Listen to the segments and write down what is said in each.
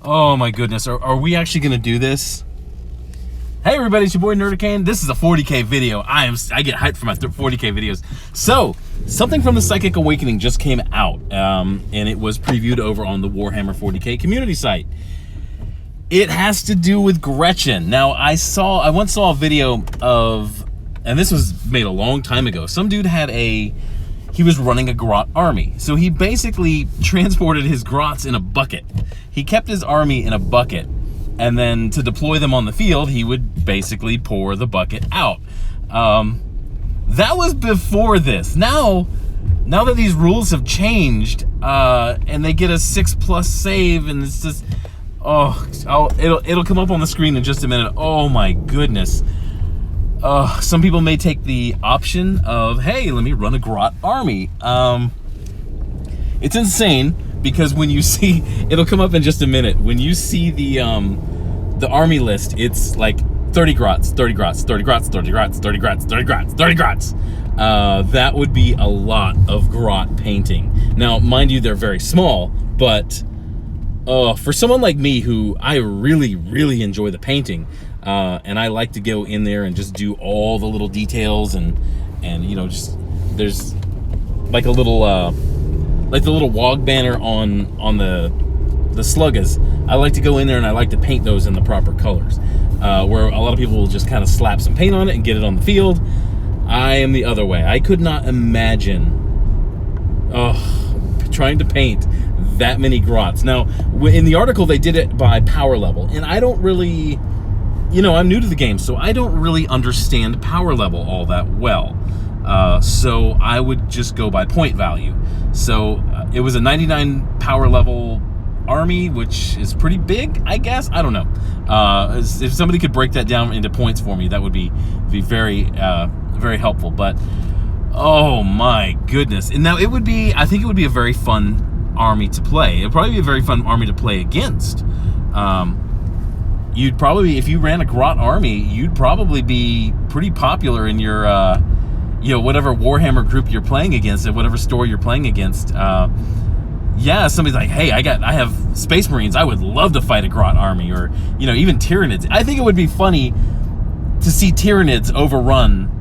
Oh my goodness, are we actually gonna do this? Hey everybody, it's your boy Nerdicane. This is a 40K video. I get hyped for my 40K videos. So, something from the Psychic Awakening just came out, and it was previewed over on the Warhammer 40K community site. It has to do with Gretchen. Now, I once saw a video of, and this was made a long time ago. Some dude he was running a Grot army. So he basically transported his Grots in a bucket. He kept his army in a bucket. And then to deploy them on the field, he would basically pour the bucket out. That was before this. Now that these rules have changed, and they get a 6+ save, and it's just, it'll come up on the screen in just a minute. Oh my goodness. Some people may take the option of, hey, let me run a Grot army. It's insane. Because when you see, it'll come up in just a minute. When you see the army list, it's like 30 Grots, 30 Grots, 30 Grots, 30 Grots, 30 Grots, 30 Grots, 30 Grots. That would be a lot of Grot painting. Now, mind you, they're very small, but for someone like me who I really, really enjoy the painting, and I like to go in there and just do all the little details and you know, just there's like a little like the little WOG banner on the sluggas. I like to go in there and I like to paint those in the proper colors. Where a lot of people will just kind of slap some paint on it and get it on the field. I am the other way. I could not imagine trying to paint that many Grots. Now, in the article, they did it by power level, and I don't really, you know, I'm new to the game, so I don't really understand power level all that well. So I would just go by point value. So it was a 99 power level army, which is pretty big, I guess. I don't know. If somebody could break that down into points for me, that would be very, very helpful. But oh my goodness! And now I think it would be a very fun army to play. It'd probably be a very fun army to play against. You'd probably, if you ran a Grot army, you'd probably be pretty popular in your you know, whatever Warhammer group you're playing against, at whatever store you're playing against. Yeah, somebody's like, hey, I have Space Marines. I would love to fight a Grot army, or, you know, even Tyranids. I think it would be funny to see Tyranids overrun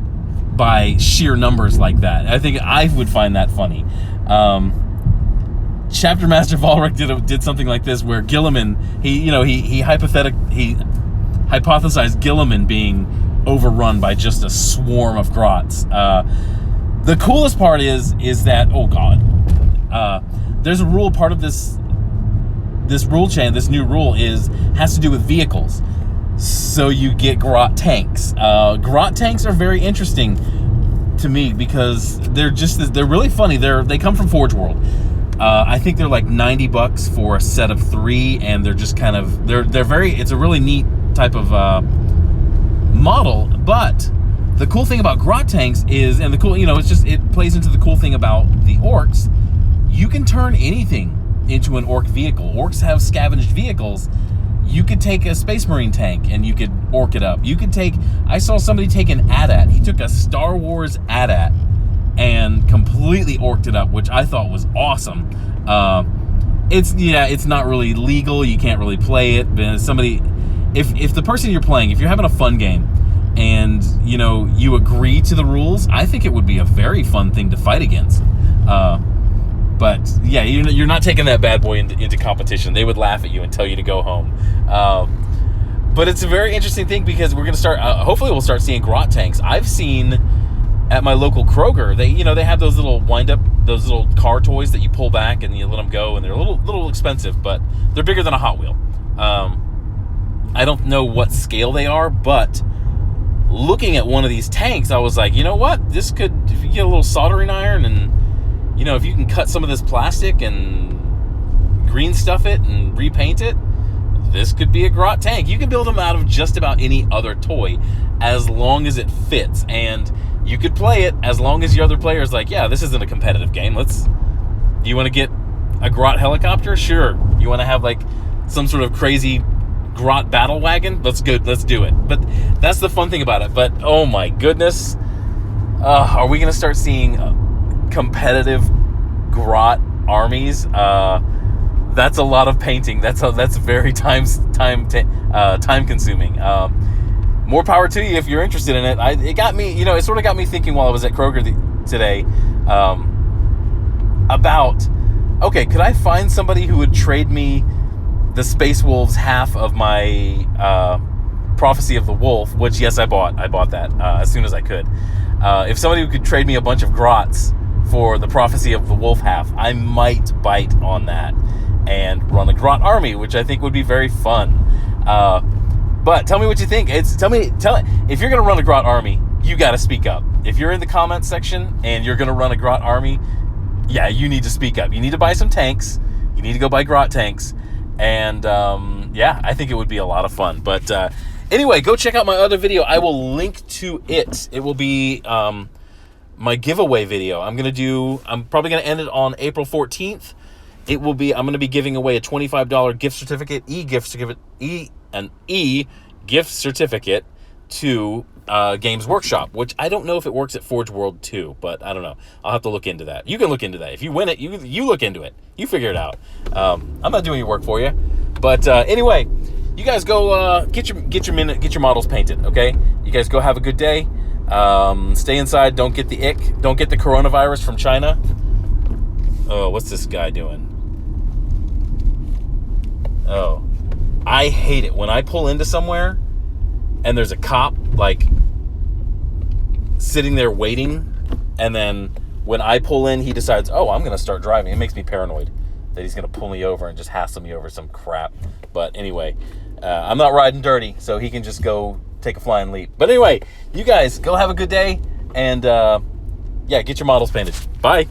by sheer numbers like that. I think I would find that funny. Chapter Master Volric did something like this, where Guilliman, he hypothesized Guilliman being overrun by just a swarm of Grots. The coolest part is that, oh god, there's a rule, part of this rule chain, this new rule has to do with vehicles. So you get Grot tanks. Grot tanks are very interesting to me because they're really funny. They come from Forge World. I think they're like $90 for a set of 3, and they're just kind of, it's a really neat type of model. But the cool thing about Grot tanks is, and the cool, you know, it plays into the cool thing about the orcs. You can turn anything into an orc vehicle. Orcs have scavenged vehicles. You could take a Space Marine tank and you could orc it up. I saw somebody take an AT-AT. He took a Star Wars AT-AT and completely orced it up, which I thought was awesome. It's not really legal. You can't really play it. But if the person you're playing, if you're having a fun game and, you know, you agree to the rules, I think it would be a very fun thing to fight against. But yeah, you're not taking that bad boy into competition. They would laugh at you and tell you to go home. But it's a very interesting thing because we're going to start, hopefully we'll start seeing Grot tanks. I've seen at my local Kroger, they have those little those little car toys that you pull back and you let them go, and they're a little expensive, but they're bigger than a Hot Wheel. I don't know what scale they are, but looking at one of these tanks, I was like, you know what? This could, if you get a little soldering iron and, you know, if you can cut some of this plastic and green stuff it and repaint it, this could be a Grot tank. You can build them out of just about any other toy as long as it fits. And you could play it as long as your other player is like, yeah, this isn't a competitive game. You want to get a Grot helicopter? Sure. You want to have like some sort of crazy Grot battle wagon? Let's do it. But that's the fun thing about it. But oh my goodness, are we going to start seeing competitive Grot armies? That's a lot of painting. That's very time consuming. More power to you if you're interested in it. It got me, it sort of got me thinking while I was at Kroger today about, okay, could I find somebody who would trade me the Space Wolves half of my Prophecy of the Wolf, which, yes, I bought that as soon as I could. If somebody could trade me a bunch of Grots for the Prophecy of the Wolf half, I might bite on that and run a Grot army, which I think would be very fun. But tell me what you think. Tell if you're going to run a Grot army, you got to speak up. If you're in the comments section and you're going to run a Grot army, yeah, you need to speak up. You need to buy some tanks. You need to go buy Grot tanks. And yeah, I think it would be a lot of fun. But anyway, go check out my other video. I will link to it. It will be my giveaway video. I'm probably going to end it on April 14th. I'm going to be giving away a $25 gift certificate, e-gift certificate to Games Workshop, which I don't know if it works at Forge World 2, but I don't know. I'll have to look into that. You can look into that. If you win it, you look into it. You figure it out. I'm not doing your work for you. But anyway, you guys go get your models painted, okay? You guys go have a good day. Stay inside. Don't get the ick. Don't get the coronavirus from China. Oh, what's this guy doing? Oh, I hate it when I pull into somewhere and there's a cop like sitting there waiting, and then when I pull in, he decides, oh, I'm gonna start driving. It makes me paranoid that he's gonna pull me over and just hassle me over some crap. But anyway, I'm not riding dirty, so he can just go take a flying leap. But anyway, you guys go have a good day, and yeah, get your models painted. Bye.